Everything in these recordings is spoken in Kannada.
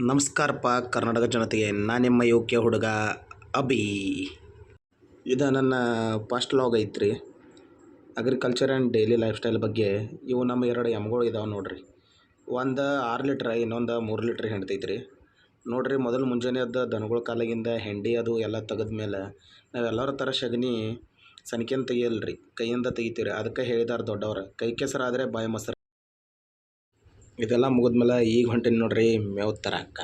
ನಮಸ್ಕಾರಪ್ಪ ಕರ್ನಾಟಕ ಜನತೆಗೆ. ನಾನು ನಿಮ್ಮ ಯೋಗ್ಯ ಹುಡುಗ ಅಭಿ. ಇದು ನನ್ನ ಫಸ್ಟ್ ಲಾಗ್ ಐತ್ರಿ. Agriculture and daily life style ಬಗ್ಗೆ. ಇವು ನಮ್ಮ 2 ಎಮ್ಗಳು ಇದಾವೆ ನೋಡ್ರಿ. ಒಂದು 6 ಲೀಟ್ರ್, ಇನ್ನೊಂದು 3 ಲೀಟ್ರ್ ಹಿಂಡ್ತೈತ್ರಿ. ನೋಡ್ರಿ, ಮೊದಲು ಮುಂಜಾನೆ ಎದ್ದು ದನಗಳ ಕಾಲಾಗಿಂದ ಹೆಂಡಿ ಅದು ಎಲ್ಲ ತೆಗೆದ ಮೇಲೆ ನಾವೆಲ್ಲರ ಥರ ಸಗಣಿ ಸನಿಕೆಂದು ತೆಗಿಯಲ್ರಿ, ಕೈಯಿಂದ ತೆಗಿತೀವಿ. ಅದಕ್ಕೆ ಹೇಳಿದಾರೆ ದೊಡ್ಡವ್ರು, ಕೈ ಕೆಸರಾದರೆ ಬಾಯಿ ಮೊಸರು. ಇದೆಲ್ಲ ಮುಗಿದ್ಮೇಲೆ ಈಗ ಹೊಂಟೀನಿ ನೋಡ್ರಿ ಮೇವು ತರಕ್ಕ.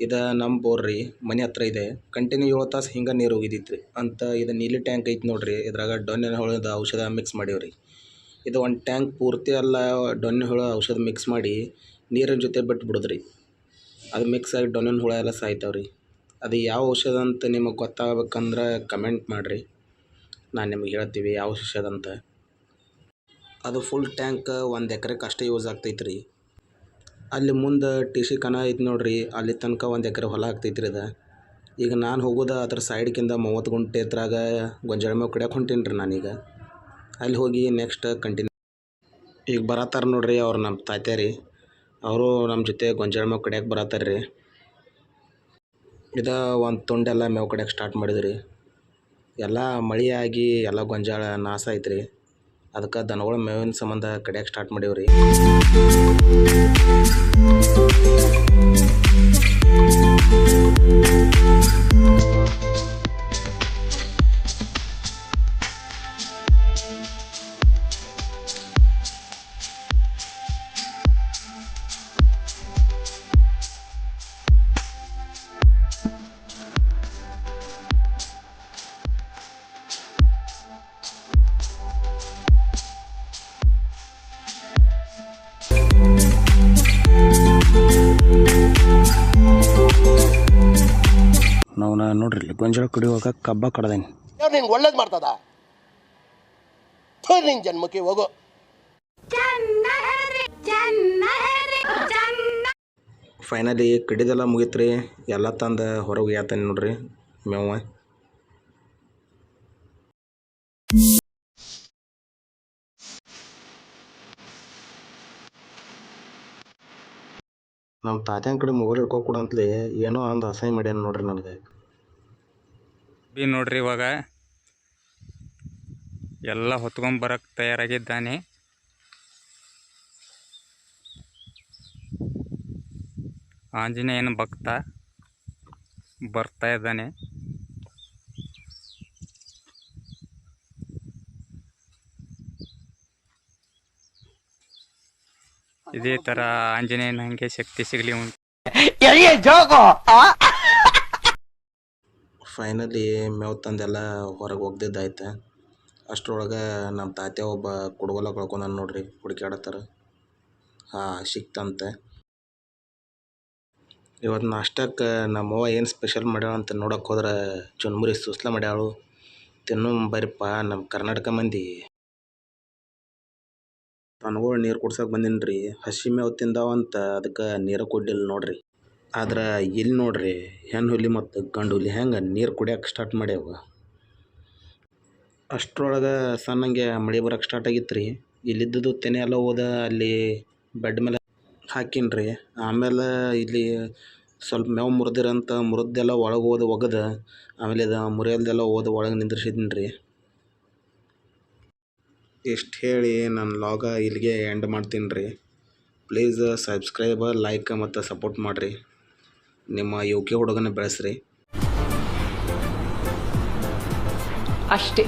ಇದು ನಮ್ಮ ಬೋರ್ ರೀ, ಮನೆ ಹತ್ರ ಇದೆ. ಕಂಟಿನ್ಯೂ 7 ತಾಸು ಹಿಂಗೆ ನೀರು ಹೋಗಿದ್ದಿತ್ತು ಅಂತ. ಇದು ನೀಲಿ ಟ್ಯಾಂಕ್ ಐತಿ ನೋಡ್ರಿ, ಇದ್ರಾಗ ಡೊಣ್ಣಿನ ಹುಳದ ಔಷಧ ಮಿಕ್ಸ್ ಮಾಡೀವ್ರಿ. ಇದು ಒಂದು ಟ್ಯಾಂಕ್ ಪೂರ್ತಿ ಎಲ್ಲ ಡೊಣ್ಣಿನ ಹುಳ ಔಷಧ ಮಿಕ್ಸ್ ಮಾಡಿ ನೀರಿನ ಜೊತೆ ಬಿಟ್ಟು ಬಿಡೋದ್ರಿ. ಅದು ಮಿಕ್ಸ್ ಆಗಿ ಡೊಣ್ಣಿನ ಹುಳ ಎಲ್ಲ ಸಾಯ್ತಾವ್ರಿ. ಅದು ಯಾವ ಔಷಧ ಅಂತ ನಿಮಗೆ ಗೊತ್ತಾಗಬೇಕಂದ್ರೆ ಕಮೆಂಟ್ ಮಾಡಿರಿ, ನಾನು ನಿಮಗೆ ಹೇಳ್ತೀವಿ ಯಾವ ಔಷಧ ಅಂತ. ಅದು ಫುಲ್ ಟ್ಯಾಂಕ್ 1 ಎಕರೆಗೆ ಅಷ್ಟೇ ಯೂಸ್ ಆಗ್ತೈತ್ರಿ. ಅಲ್ಲಿ ಮುಂದೆ ಟಿ.ಸಿ ಕನ ಐತಿ ನೋಡ್ರಿ, ಅಲ್ಲಿ ತನಕ 1 ಎಕರೆ ಹೊಲ ಆಗ್ತೈತ್ರಿ ಇದು. ಈಗ ನಾನು ಹೋಗೋದು ಅದ್ರ ಸೈಡ್ಕಿಂದ 30 ಗುಂಟೆ ಎತ್ತರಾಗ ಗೊಂಜಾಳ ಮೇವು ಕಡಿಯೋಕೆ ಹೊಂಟೀನಿ ರೀ ನಾನೀಗ. ಅಲ್ಲಿ ಹೋಗಿ ನೆಕ್ಸ್ಟ್ ಕಂಟಿನ್ಯೂ. ಈಗ ಬರತ್ತಾರ ನೋಡ್ರಿ, ಅವ್ರು ನಮ್ಮ ತಾತ್ಯ ರೀ. ಅವರು ನಮ್ಮ ಜೊತೆ ಗೊಂಜಾಳ ಮೇವು ಕಡಿಯೋಕೆ ಬರತ್ತಾರ ರೀ. ಇದು ಒಂದು ತುಂಡೆಲ್ಲ ಮೇವು ಕಡಿಯೋಕೆ ಸ್ಟಾರ್ಟ್ ಮಾಡಿದ್ರಿ. ಎಲ್ಲ ಮಳೆ ಆಗಿ ಎಲ್ಲ ಗೊಂಜಾಳ ನಾಶ ಐತ್ರಿ. ಅದಕ್ಕೆ ದನಗಳ ಮೇವಿನ ಸಂಬಂಧ ಕಡಿಯೋಕೆ ಸ್ಟಾರ್ಟ್ ಮಾಡೀವ್ರಿ. ನಾವು ನೋಡ್ರಿ ಗೊಂಜಾಳ ಕಡಿಯುವಾಗ ಕಬ್ಬ ಕಡ್ದೇನಿ. ನಿಂಗೆ ಒಳ್ಳೇದು ಮಾಡ್ತದ, ನಿನ್ ಜನ್ಮಕ್ಕೆ ಹೋಗೋ. ಫೈನಲಿ ಕಡಿದೆಲ್ಲ ಮುಗೀತ್ರಿ. ಎಲ್ಲ ತಂದು ಹೊರಗೆ ಯಾತನಿ ನೋಡ್ರಿ ಮೇವ. ನಮ್ಮ ತಾತ್ಯನ ಕಡೆ ಮೊಬೈಲ್ ಹಿಡ್ಕೊಕೊಡು ಅಂತಲೇ ಏನೋ ಒಂದು ಅಸಹ್ಯ ಮಾಡ್ಯಾನ ನೋಡ್ರಿ ನನಗೆ. ನೋಡ್ರಿ, ಇವಾಗ ಎಲ್ಲ ಹೊತ್ಕೊಂಬರಕ್ಕೆ ತಯಾರಾಗಿದ್ದಾನೆ. ಆಂಜನೇಯನ ಭಕ್ತ ಬರ್ತಾ ಇದ್ದಾನೆ. ಇದೇ ಥರ ಆಂಜನೇಯನ ಹಂಗೆ ಶಕ್ತಿ ಸಿಗಲಿ. ಫೈನಲಿ ಮೇವು ತಂದೆಲ್ಲ ಹೊರಗೆ ಒಗ್ದಿದ್ದಾಯ್ತು. ಅಷ್ಟರೊಳಗೆ ನಮ್ಮ ತಾತ್ಯ ಒಬ್ಬ ಕುಡುಗೋಲ ಕಳ್ಕೊಂಡ ನೋಡ್ರಿ, ಹುಡುಕ್ಯಾಡತ್ತಾರ. ಸಿಕ್ತಂತೆ. ಇವತ್ತು ನಾಷ್ಟಕ್ಕೆ ನಮ್ಮವ್ವ ಏನು ಸ್ಪೆಷಲ್ ಮಾಡ್ಯಾಳ ಅಂತ ನೋಡೋಕೆ ಹೋದ್ರೆ ಚುನ್ಮುರಿ ಸುಸ್ಲ ಮಾಡ್ಯಾಳು. ತಿನ್ನು ಬರೀಪ್ಪ, ನಮ್ಮ ಕರ್ನಾಟಕ ಮಂದಿ. ದನಗಳು ನೀರು ಕುಡ್ಸಕ್ಕೆ ಬಂದೀನಿ ರೀ. ಹಸಿ ಮೇವು ತಿಂದಾವಂತ ಅದಕ್ಕೆ ನೀರು ಕೊಡ್ಲಿಲ್ಲ ನೋಡ್ರಿ. ಆದ್ರೆ ಇಲ್ಲಿ ನೋಡ್ರಿ, ಹೆಣ್ಣು ಹುಲಿ ಮತ್ತು ಗಂಡು ಹುಲಿ ಹೆಂಗೆ ನೀರು ಕುಡಿಯೋಕೆ ಸ್ಟಾರ್ಟ್ ಮಾಡ್ಯಾವ. ಅಷ್ಟರೊಳಗೆ ಸಣ್ಣಂಗೆ ಮಳೆ ಬರೋಕ್ಕೆ ಸ್ಟಾರ್ಟ್ ಆಗಿತ್ತು ರೀ. ಇಲ್ಲಿದ್ದದ್ದು ತೆನೆ ಎಲ್ಲ ಹೋದ ಅಲ್ಲಿ ಬೆಡ್ ಮೇಲೆ ಹಾಕೀನಿ ರೀ. ಆಮೇಲೆ ಇಲ್ಲಿ ಸ್ವಲ್ಪ ಮೇವು ಮುರಿದಿರಂತ ಮುರಿದೆಲ್ಲ ಒಳಗೆ ಹೋದ ಒಗದ, ಆಮೇಲೆ ಇದು ಮುರಿಯಲ್ದೆಲ್ಲ ಹೋದ ಒಳಗೆ ನಿಂದ್ರಿಸಿದ್ದೀನಿ ರೀ. ಇಷ್ಟು ಹೇಳಿ ನನ್ನ ಲಾಗ ಇಲ್ಲಿಗೆ ಎಂಡ್ ಮಾಡ್ತೀನಿ ರೀ. ಪ್ಲೀಸ್ ಸಬ್ಸ್ಕ್ರೈಬ್, ಲೈಕ್ ಮತ್ತು ಸಪೋರ್ಟ್ ಮಾಡಿರಿ. ನಿಮ್ಮ ಯೋಗ್ಯ ಹುಡುಗನ ಬೆಳೆಸ್ರಿ ಅಷ್ಟೇ.